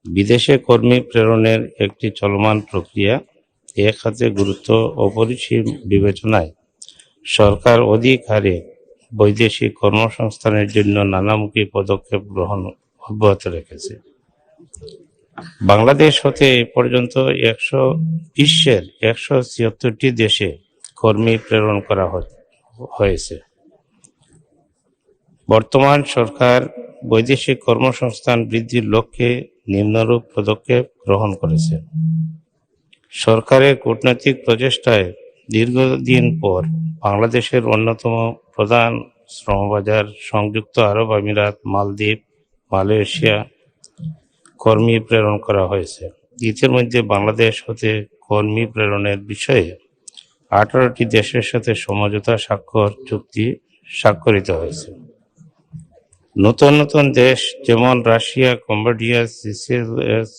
বিদেশে কর্মী প্রেরণের একটি চলমান প্রক্রিয়া। এ খাতে গুরুত্ব অপরিসীম বিবেচনায় সরকার অধিক হারে বৈদেশিক কর্মসংস্থানের জন্য নানামুখী পদক্ষেপ গ্রহণ অব্যাহত রেখেছে। বাংলাদেশ হতে এ পর্যন্ত বিশ্বের 176টি দেশে কর্মী প্রেরণ করা হয়েছে। বর্তমান সরকার বৈদেশিক কর্মসংস্থান বৃদ্ধির লক্ষ্যে নিম্নরূপ পদক্ষেপ গ্রহণ করেছে। সরকারের কূটনৈতিক প্রচেষ্টায় দীর্ঘদিন পর বাংলাদেশের অন্যতম প্রধান শ্রমবাজার সংযুক্ত আরব আমিরাত, মালদ্বীপ, মালয়েশিয়া কর্মী প্রেরণ করা হয়েছে। ইতিমধ্যে বাংলাদেশ হতে কর্মী প্রেরণের বিষয়ে 18টি দেশের সাথে সমঝোতা চুক্তি স্বাক্ষরিত হয়েছে। নতুন নতুন দেশ যেমন Russia, Cambodia, সিসেলস,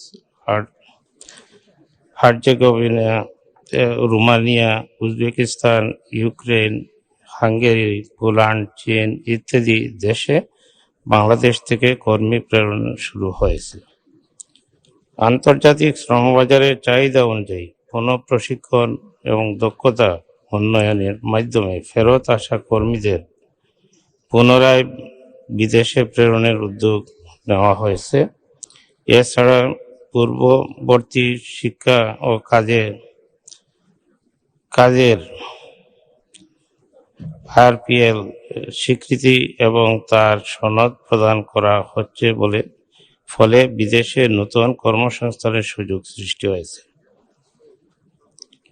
Herzegovina, Romania, Uzbekistan, Ukraine, Hungary, Poland, চীন ইত্যাদি দেশে বাংলাদেশ থেকে কর্মী প্রেরণ শুরু হয়েছে। আন্তর্জাতিক শ্রমবাজারের চাহিদা অনুযায়ী পুনঃপ্রশিক্ষণ এবং দক্ষতা উন্নয়নের মাধ্যমে ফেরত আসা কর্মীদের পুনরায় বিদেশে প্রেরণের উদ্যোগ নেওয়া হয়েছে। এছাড়া পূর্ববর্তী শিক্ষা ও কাজের আরপিএল স্বীকৃতি এবং তার সনদ প্রদান করা হচ্ছে ফলে বিদেশে নতুন কর্মসংস্থানের সুযোগ সৃষ্টি হয়েছে।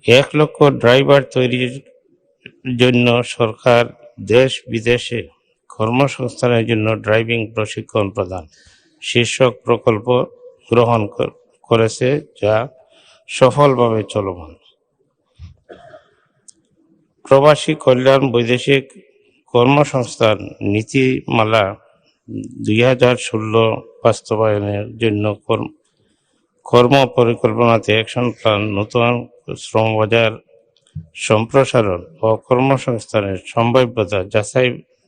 1 লক্ষ ড্রাইভার তৈরির জন্য সরকার দেশ বিদেশে কর্মসংস্থানের জন্য ড্রাইভিং প্রশিক্ষণ প্রদান শীর্ষক প্রকল্প গ্রহণ করেছে, যা সফলভাবে চলমান। প্রবাসী কল্যাণ বৈদেশিক কর্মসংস্থান নীতিমালা 2016 বাস্তবায়নের জন্য কর্ম পরিকল্পনাতে অ্যাকশন প্ল্যান নতুন শ্রমবাজার সম্প্রসারণ ও কর্মসংস্থানের সম্ভাব্যতা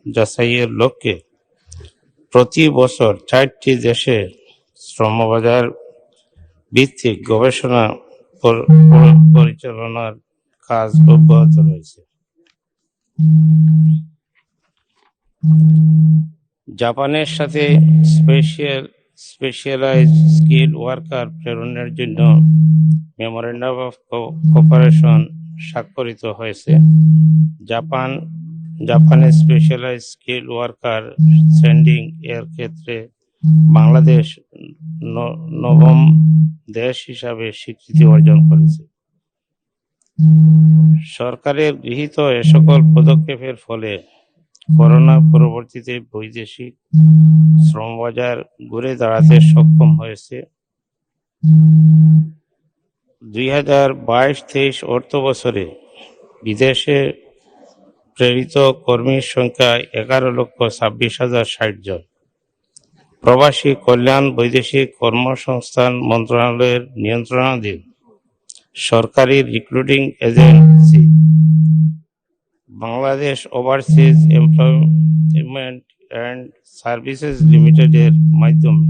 যাচাইয়ের লক্ষ্যে প্রতি বছর 4টি দেশে শ্রমবাজার ভিত্তিক গবেষণা পরিচালনার কাজ অব্যাহত রয়েছে। জাপানের সাথে স্পেশালাইজড স্কিল ওয়ার্কার প্রেরণের জন্য মেমোরেন্ডাম অফ কোঅপারেশন স্বাক্ষরিত হয়েছে। জাপানে স্পেশালাইজড স্কিল ওয়ার্কার সেন্ডিং এর ক্ষেত্রে বাংলাদেশ 9ম দেশ হিসাবে স্বীকৃতি অর্জন করেছে। সরকারের গৃহীত এ সকল পদক্ষেপের ফলে করোনা পরবর্তীতে বৈদেশিক শ্রমবাজার ঘুরে দাঁড়াতে সক্ষম হয়েছে। 2022-23 অর্থ বছরে বিদেশে প্রেরিত কর্মীর সংখ্যা 11,26,060 জন। প্রবাসী কল্যাণ বৈদেশিক কর্মসংস্থান মন্ত্রণালয়ের নিয়ন্ত্রণাধীন সরকারি recruiting agency Bangladesh overseas employment and services লিমিটেডের মাধ্যমে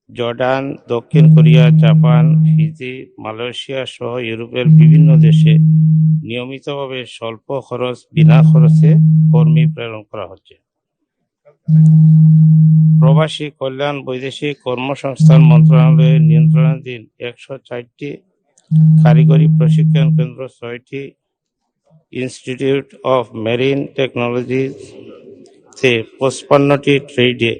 জর্ডান, দক্ষিণ কোরিয়া, জাপান, ফিজি, মালয়েশিয়া সহ ইউরোপের বিভিন্ন দেশে নিয়মিতভাবে স্বল্প খরচ বিনা খরচে কর্মী প্রেরণ করা হচ্ছে। প্রবাসী কল্যাণ বৈদেশিক কর্মসংস্থান মন্ত্রণালয়ের নিয়ন্ত্রণাধীন 104টি কারিগরি প্রশিক্ষণ কেন্দ্র, 6টি ইনস্টিটিউট অফ মেরিন টেকনোলজিতে 55টি ট্রেডে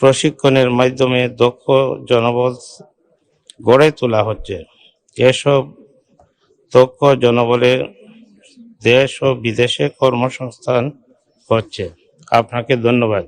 প্রশিক্ষণের মাধ্যমে দক্ষ জনবল গড়ে তোলা হচ্ছে। এসব দক্ষ জনবলে দেশ ও বিদেশে কর্মসংস্থান হচ্ছে। আপনাকে ধন্যবাদ।